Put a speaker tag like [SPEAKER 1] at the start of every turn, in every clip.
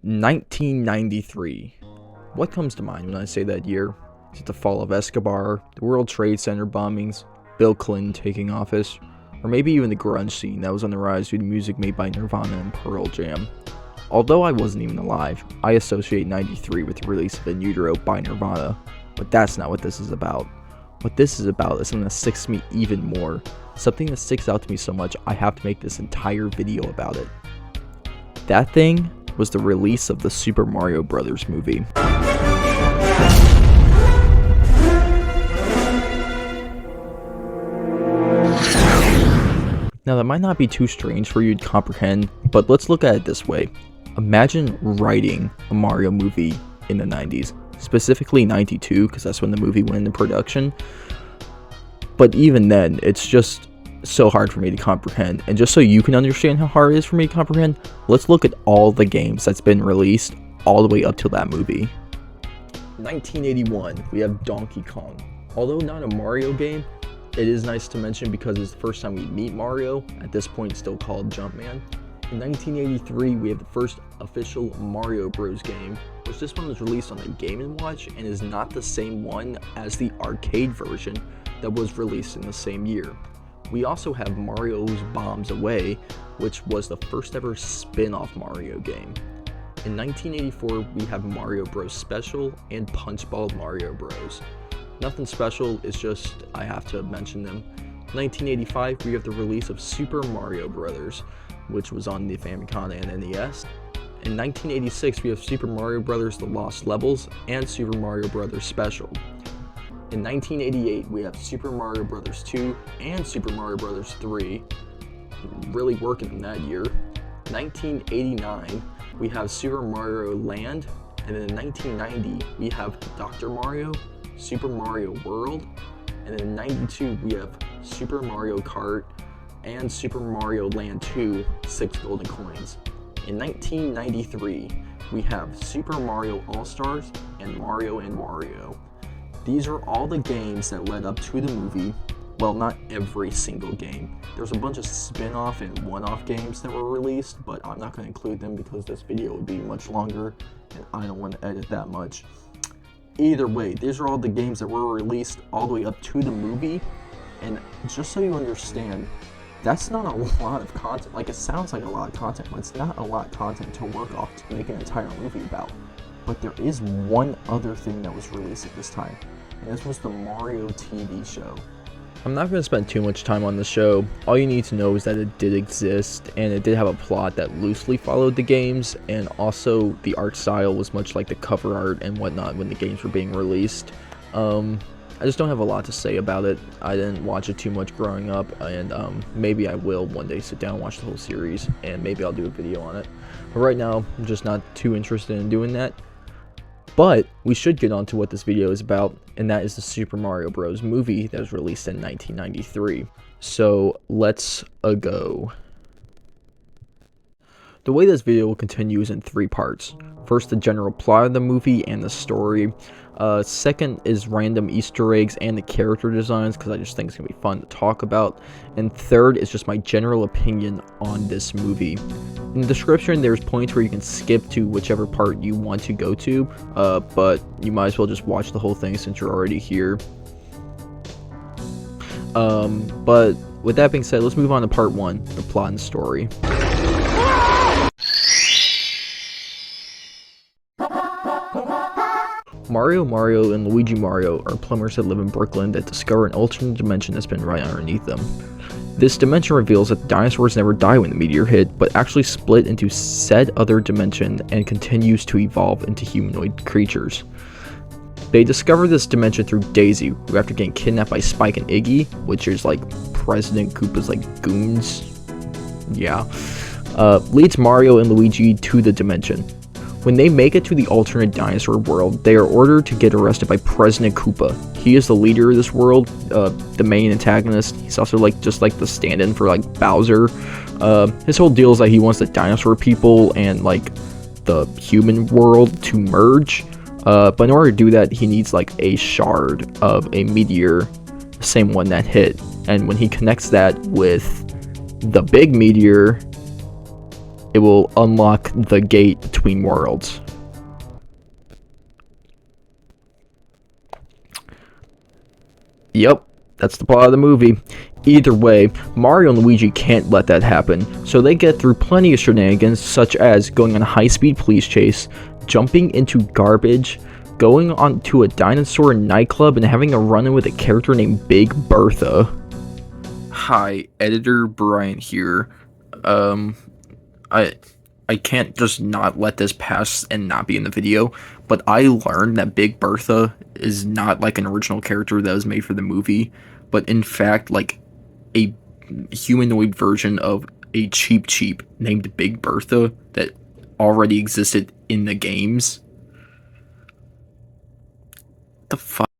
[SPEAKER 1] 1993. What comes to mind when I say that year? Is it the fall of Escobar, the World Trade Center bombings, Bill Clinton taking office, or maybe even the grunge scene that was on the rise due to music made by Nirvana and Pearl Jam? Although I wasn't even alive, I associate 93 with the release of In Utero by Nirvana, but that's not what this is about. What this is about is something that sticks to me even more, something that sticks out to me so much I have to make this entire video about it. That thing was the release of the Super Mario Bros. Movie. Now that might not be too strange for you to comprehend, but let's look at it this way. Imagine writing a Mario movie in the 90s, specifically 92, because that's when the movie went into production. But even then, it's just so hard for me to comprehend. And just so you can understand how hard it is for me to comprehend, let's look at all the games that's been released all the way up till that movie. 1981, we have Donkey Kong. Although not a Mario game, it is nice to mention because it's the first time we meet Mario, at this point still called Jumpman. In 1983, we have the first official Mario Bros. Game, which this one was released on the Game & Watch and is not the same one as the arcade version that was released in the same year. We also have Mario's Bombs Away, which was the first ever spin-off Mario game. In 1984, we have Mario Bros. Special and Punchball Mario Bros. Nothing special, it's just I have to mention them. 1985, we have the release of Super Mario Bros., which was on the Famicom and NES. In 1986, we have Super Mario Bros. The Lost Levels and Super Mario Bros. Special. In 1988, we have Super Mario Bros. 2 and Super Mario Bros. 3, really working in that year. 1989, we have Super Mario Land, and then in 1990, we have Dr. Mario, Super Mario World, and in 92, we have Super Mario Kart and Super Mario Land 2, 6 golden coins. In 1993, we have Super Mario All-Stars and Mario & Wario. These are all the games that led up to the movie. Well, not every single game. There's a bunch of spin-off and one-off games that were released, but I'm not going to include them because this video would be much longer and I don't want to edit that much. Either way, these are all the games that were released all the way up to the movie, and just so you understand, that's not a lot of content. Like, it sounds like a lot of content, but it's not a lot of content to work off to make an entire movie about. But there is one other thing that was released at this time, and this was the Mario TV show. I'm not going to spend too much time on the show. All you need to know is that it did exist, and it did have a plot that loosely followed the games, and also the art style was much like the cover art and whatnot when the games were being released. I just don't have a lot to say about it. I didn't watch it too much growing up, and maybe I will one day sit down and watch the whole series, and maybe I'll do a video on it. But right now, I'm just not too interested in doing that. But we should get on to what this video is about, and that is the Super Mario Bros. Movie that was released in 1993. So let's go. The way this video will continue is in 3 parts. First, the general plot of the movie and the story. Second is random Easter eggs and the character designs, because I just think it's going to be fun to talk about. And third is just my general opinion on this movie. In the description, there's points where you can skip to whichever part you want to go to, but you might as well just watch the whole thing since you're already here. But with that being said, let's move on to part 1, the plot and story. Mario, and Luigi Mario are plumbers that live in Brooklyn that discover an alternate dimension that's been right underneath them. This dimension reveals that the dinosaurs never die when the meteor hit, but actually split into said other dimension and continues to evolve into humanoid creatures. They discover this dimension through Daisy, who after getting kidnapped by Spike and Iggy, which is like President Koopa's like goons, leads Mario and Luigi to the dimension. When they make it to the alternate dinosaur world, they are ordered to get arrested by President Koopa. He is the leader of this world, the main antagonist. He's also just like the stand-in for like Bowser. His whole deal is that he wants the dinosaur people and like the human world to merge. But in order to do that, he needs like a shard of a meteor, the same one that hit. And when he connects that with the big meteor, it will unlock the gate between worlds. Yep, that's the plot of the movie. Either way, Mario and Luigi can't let that happen, so they get through plenty of shenanigans, such as going on a high-speed police chase, jumping into garbage, going on to a dinosaur nightclub, and having a run-in with a character named Big Bertha. Hi, Editor Brian here. I can't just not let this pass and not be in the video, but I learned that Big Bertha is not like an original character that was made for the movie, but in fact like a humanoid version of a Cheep Cheep named Big Bertha that already existed in the games. The fuck?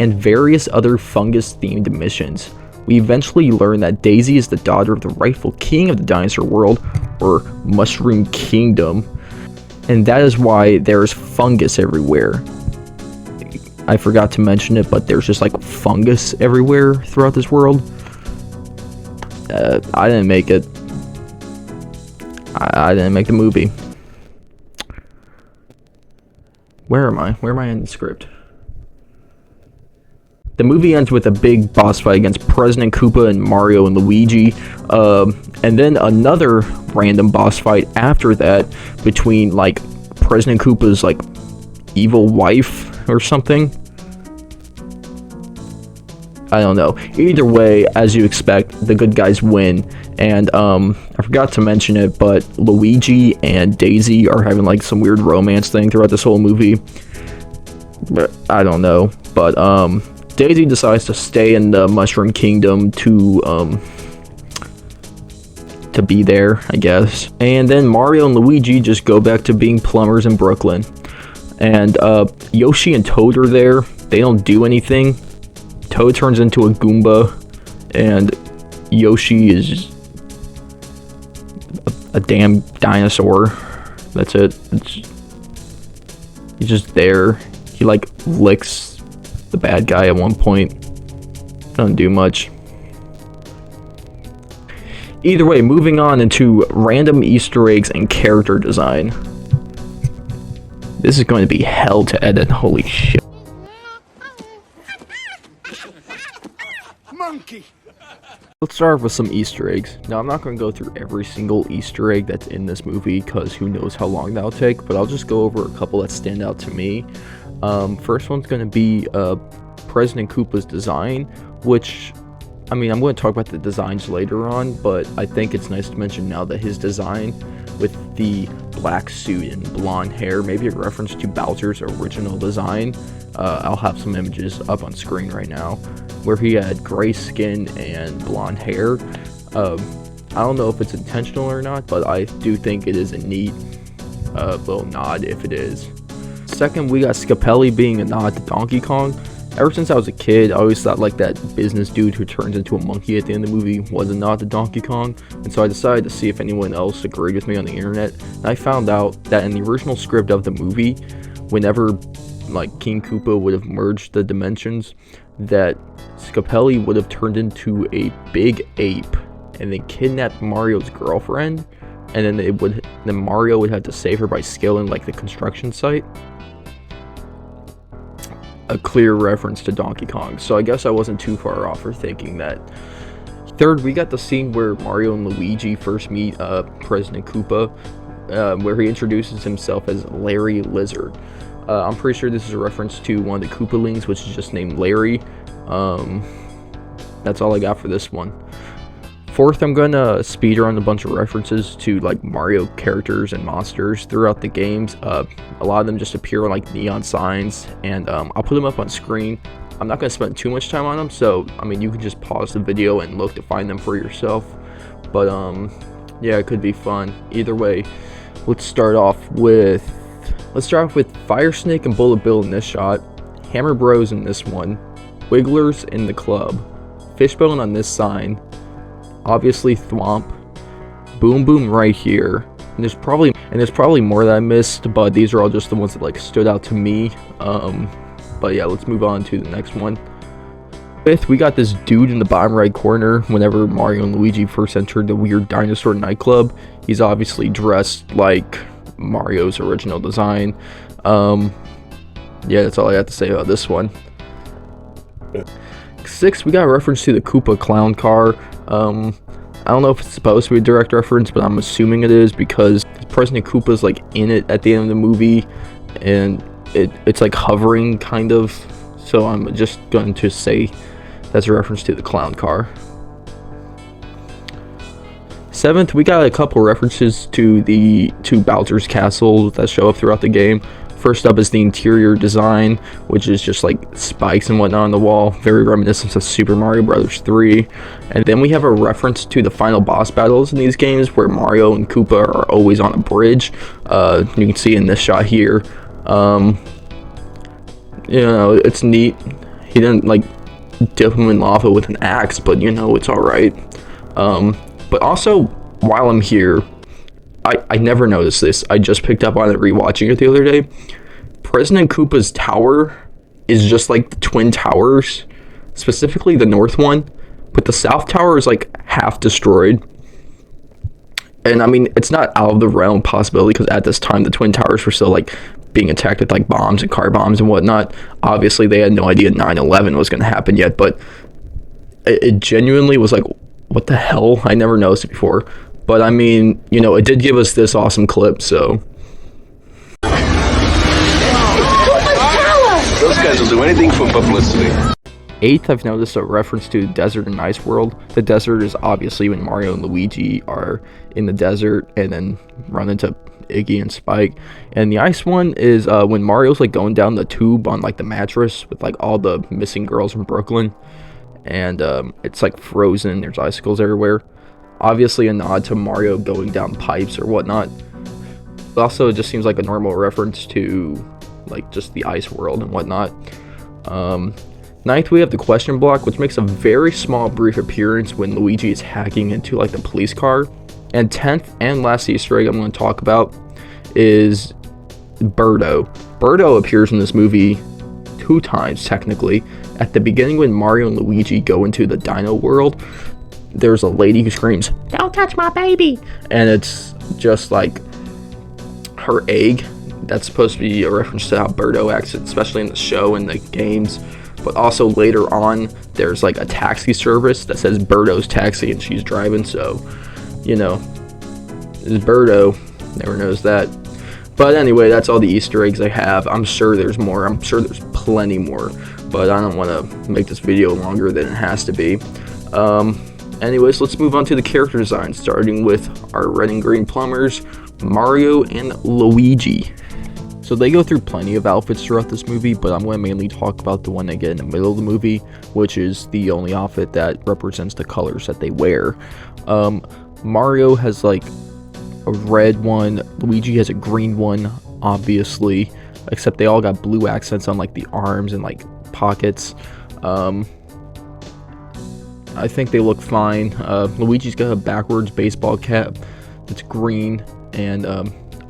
[SPEAKER 1] And various other fungus-themed missions. We eventually learn that Daisy is the daughter of the rightful king of the dinosaur world, or Mushroom Kingdom, and that is why there's fungus everywhere. I forgot to mention it, but there's just like fungus everywhere throughout this world. I didn't make it. I didn't make the movie. Where am I? Where am I in the script? The movie ends with a big boss fight against President Koopa and Mario and Luigi, and then another random boss fight after that between like President Koopa's like evil wife or something. I don't know. Either way, as you expect, the good guys win. And I forgot to mention it, but Luigi and Daisy are having like some weird romance thing throughout this whole movie. But I don't know. But Daisy decides to stay in the Mushroom Kingdom to be there, I guess. And then Mario and Luigi just go back to being plumbers in Brooklyn. And Yoshi and Toad are there. They don't do anything. Toad turns into a Goomba, and Yoshi is a damn dinosaur. That's it. He's just there. He like licks the bad guy at one point. Doesn't do much. Either way, moving on into random Easter eggs and character design. This is going to be hell to edit. Holy shit. Monkey. Let's start with some Easter eggs. Now, I'm not going to go through every single Easter egg that's in this movie because who knows how long that'll take, but I'll just go over a couple that stand out to me. First one's going to be President Koopa's design, which, I mean, I'm going to talk about the designs later on, but I think it's nice to mention now that his design with the black suit and blonde hair, maybe a reference to Bowser's original design. I'll have some images up on screen right now where he had gray skin and blonde hair. I don't know if it's intentional or not, but I do think it is a neat little nod if it is. Second, we got Scapelli being a nod to Donkey Kong. Ever since I was a kid, I always thought like that business dude who turns into a monkey at the end of the movie was a nod to Donkey Kong, and so I decided to see if anyone else agreed with me on the internet, and I found out that in the original script of the movie, whenever like King Koopa would have merged the dimensions, that Scapelli would have turned into a big ape and then kidnapped Mario's girlfriend, and then Mario would have to save her by scaling like the construction site. A clear reference to Donkey Kong, so I guess I wasn't too far off for thinking that. Third, we got the scene where Mario and Luigi first meet President Koopa, where he introduces himself as Larry Lizard. I'm pretty sure this is a reference to one of the Koopalings, which is just named Larry. That's all I got for this one. Fourth, I'm gonna speed run a bunch of references to like Mario characters and monsters throughout the games. A lot of them just appear on like neon signs, and I'll put them up on screen. I'm not gonna spend too much time on them, so I mean you can just pause the video and look to find them for yourself. But yeah, it could be fun. Either way, let's start off with Fire Snake and Bullet Bill in this shot, Hammer Bros in this one, Wigglers in the club, Fishbone on this sign, obviously Thwomp, Boom Boom right here, and there's probably more that I missed, but these are all just the ones that like stood out to me. But yeah, let's move on to the next one. 5th, we got this dude in the bottom right corner. Whenever Mario and Luigi first entered the weird dinosaur nightclub, he's obviously dressed like Mario's original design. Yeah, that's all I have to say about this one. 6th, we got a reference to the Koopa clown car. I don't know if it's supposed to be a direct reference, but I'm assuming it is because President Koopa's like in it at the end of the movie, and it's like hovering kind of. So I'm just going to say that's a reference to the clown car. 7th, we got a couple references to the two Bowser's castles that show up throughout the game. First up is the interior design, which is just like spikes and whatnot on the wall, very reminiscent of Super Mario Bros. 3. And then we have a reference to the final boss battles in these games, where Mario and Koopa are always on a bridge. You can see in this shot here. You know, it's neat. He didn't like dip him in lava with an axe, but you know, it's alright. But also, while I'm here, I never noticed this. I just picked up on it rewatching it the other day. President Koopa's tower is just like the Twin Towers, specifically the north one, but the south tower is like half destroyed. And I mean, it's not out of the realm possibility, because at this time the Twin Towers were still like being attacked with like bombs and car bombs and whatnot. Obviously they had no idea 9/11 was going to happen yet, but it genuinely was like, what the hell? I never noticed it before. But I mean, you know, it did give us this awesome clip, so.
[SPEAKER 2] Those guys will do anything for publicity.
[SPEAKER 1] 8th, I've noticed a reference to Desert and Ice World. The desert is obviously when Mario and Luigi are in the desert and then run into Iggy and Spike. And the ice one is when Mario's like going down the tube on like the mattress with like all the missing girls from Brooklyn. And it's like frozen, there's icicles everywhere. Obviously a nod to Mario going down pipes or whatnot. But also it just seems like a normal reference to like just the ice world and whatnot. 9th, we have the question block, which makes a very small brief appearance when Luigi is hacking into like the police car. And 10th and last Easter egg I'm going to talk about is Birdo. Birdo appears in this movie 2 times technically. At the beginning, when Mario and Luigi go into the dino world, there's a lady who screams, "Don't touch my baby!" And it's just like her egg. That's supposed to be a reference to how Birdo acts, especially in the show and the games. But also later on, there's like a taxi service that says Birdo's Taxi, and she's driving, so, you know, it's Birdo. Never knows that. But anyway, that's all the Easter eggs I have. I'm sure there's more. I'm sure there's plenty more, but I don't want to make this video longer than it has to be. Anyways, let's move on to the character design, starting with our red and green plumbers, Mario and Luigi. So they go through plenty of outfits throughout this movie, but I'm going to mainly talk about the one they get in the middle of the movie, which is the only outfit that represents the colors that they wear. Mario has like a red one, Luigi has a green one, obviously, except they all got blue accents on like the arms and like pockets. I think they look fine. Luigi's got a backwards baseball cap that's green, and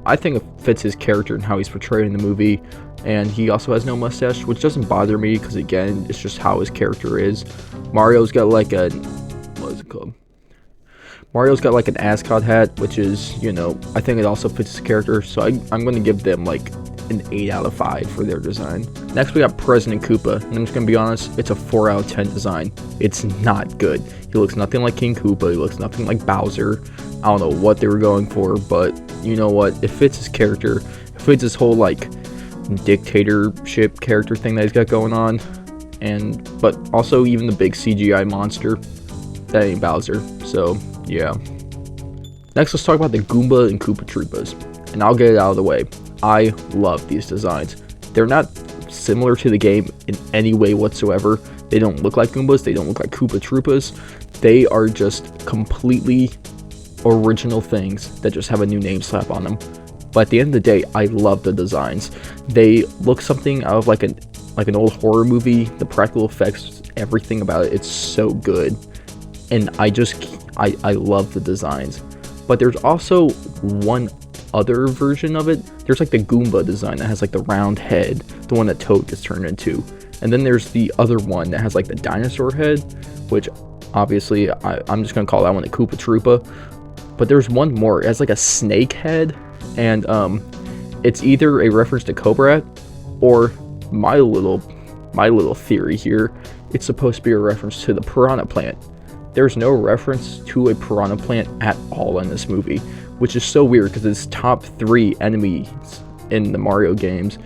[SPEAKER 1] I think it fits his character and how he's portrayed in the movie. And he also has no mustache, which doesn't bother me because, again, it's just how his character is. Mario's got like a, what is it called? Mario's got like an ascot hat, which is, you know, I think it also fits his character. So I'm going to give them like an 8 out of 5 for their design. Next, we got President Koopa, and I'm just gonna be honest, it's a 4 out of 10 design. It's not good. He looks nothing like King Koopa. He looks nothing like Bowser. I don't know what they were going for, but you know what? It fits his character. It fits his whole like dictatorship character thing that he's got going on, but also even the big CGI monster, that ain't Bowser. So yeah. Next, let's talk about the Goomba and Koopa Troopas, and I'll get it out of the way. I love these designs. They're not similar to the game in any way whatsoever. They don't look like Goombas. They don't look like Koopa Troopas. They are just completely original things that just have a new name slap on them. But at the end of the day, I love the designs. They look something out of like an old horror movie. The practical effects, everything about it, it's so good. And I love the designs. But there's also one other version of it. There's like the Goomba design that has like the round head, the one that Toad gets turned into. And then there's the other one that has like the dinosaur head, which obviously I'm just gonna call that one a Koopa Troopa. But there's one more. It has like a snake head, and it's either a reference to Cobra, or my little theory here, it's supposed to be a reference to the piranha plant. There's no reference to a piranha plant at all in this movie, which is so weird because it's top 3 enemies in the Mario games.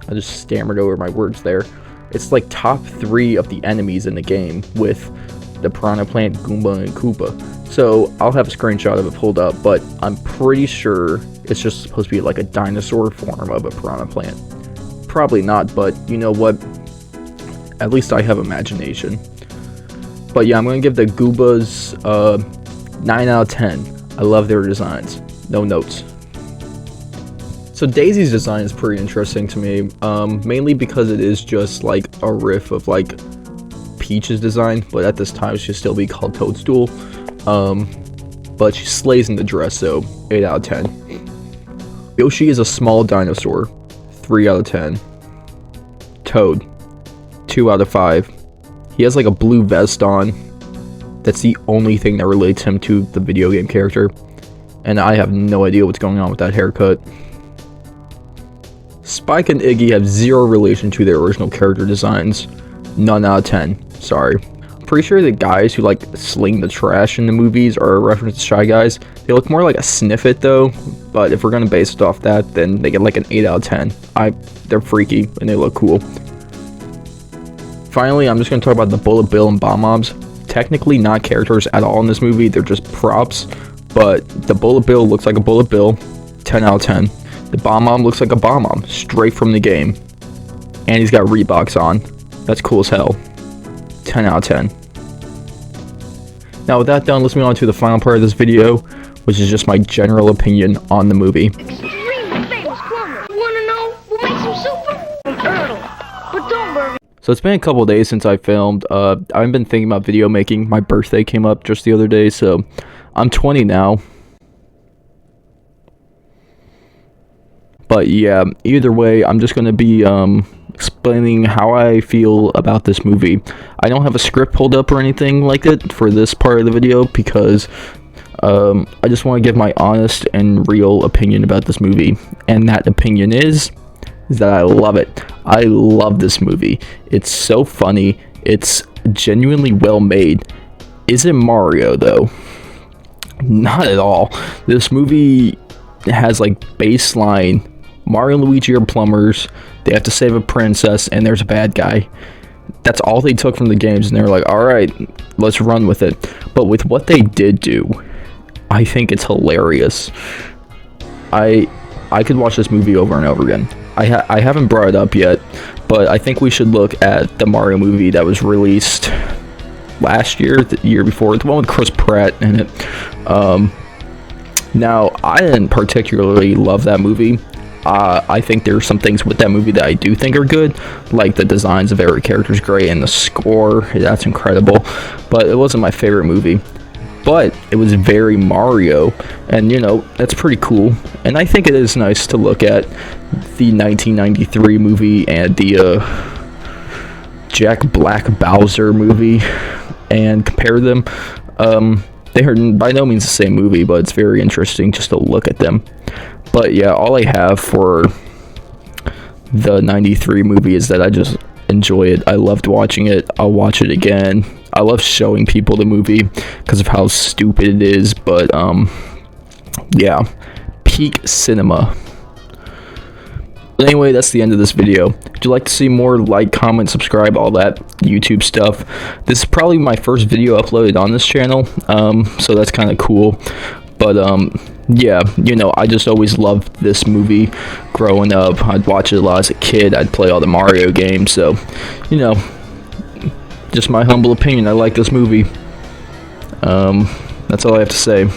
[SPEAKER 1] I just stammered over my words there. It's like top 3 of the enemies in the game with the piranha plant, Goomba, and Koopa. So I'll have a screenshot of it pulled up, but I'm pretty sure it's just supposed to be like a dinosaur form of a piranha plant. Probably not, but you know what? At least I have imagination. But yeah, I'm going to give the Goombas 9 out of 10. I love their designs. No notes. So Daisy's design is pretty interesting to me, mainly because it is just like a riff of like Peach's design, but at this time she should still be called Toadstool. But she slays in the dress, so 8 out of 10. Yoshi is a small dinosaur, 3 out of 10. Toad, 2 out of 5. He has like a blue vest on. That's the only thing that relates him to the video game character, and I have no idea what's going on with that haircut. Spike and Iggy have 0 relation to their original character designs. None out of 10. Sorry. I'm pretty sure the guys who like sling the trash in the movies are a reference to Shy Guys. They look more like a Sniffit though, but if we're gonna base it off that, then they get like an 8 out of 10. They're freaky and they look cool. Finally, I'm just gonna talk about the Bullet Bill and Bomb Mobs. Technically not characters at all in this movie, they're just props, but the Bullet Bill looks like a Bullet Bill, 10 out of 10. The Bomb Mom looks like a Bomb Mom, straight from the game. And he's got Reeboks on. That's cool as hell. 10 out of 10. Now with that done, let's move on to the final part of this video, which is just my general opinion on the movie.
[SPEAKER 3] Extremely famous plumber. You wanna know what makes him super? An turtle. But don't worry.
[SPEAKER 1] So it's been a couple days since I filmed. I've been thinking about video making. My birthday came up just the other day, so I'm 20 now. But yeah, either way, I'm just going to be explaining how I feel about this movie. I don't have a script pulled up or anything like that for this part of the video because I just want to give my honest and real opinion about this movie. And that opinion is that I love it. I love this movie. It's so funny. It's genuinely well made. Is it Mario though? Not at all. This movie has like baseline Mario and Luigi are plumbers. They have to save a princess and there's a bad guy. That's all they took from the games and they were like, alright, let's run with it. But with what they did do, I think it's hilarious. I could watch this movie over and over again. I haven't brought it up yet, but I think we should look at the Mario movie that was released last year, the year before, the one with Chris Pratt in it. Now, I didn't particularly love that movie. I think there are some things with that movie that I do think are good, like the designs of every character is great and the score, that's incredible, but it wasn't my favorite movie. But it was very Mario, and you know, that's pretty cool. And I think it is nice to look at the 1993 movie and the Jack Black Bowser movie and compare them. They are by no means the same movie, but it's very interesting just to look at them. But yeah, all I have for the 93 movie is that I just enjoy it. I loved watching it. I'll watch it again. I love showing people the movie because of how stupid it is, but yeah, peak cinema. But anyway, that's the end of this video. If you'd like to see more, like, comment, subscribe, all that YouTube stuff. This is probably my first video uploaded on this channel, so that's kind of cool. But yeah, you know, I just always loved this movie growing up. I'd watch it a lot as a kid. I'd play all the Mario games, so, you know, just my humble opinion. I like this movie. That's all I have to say.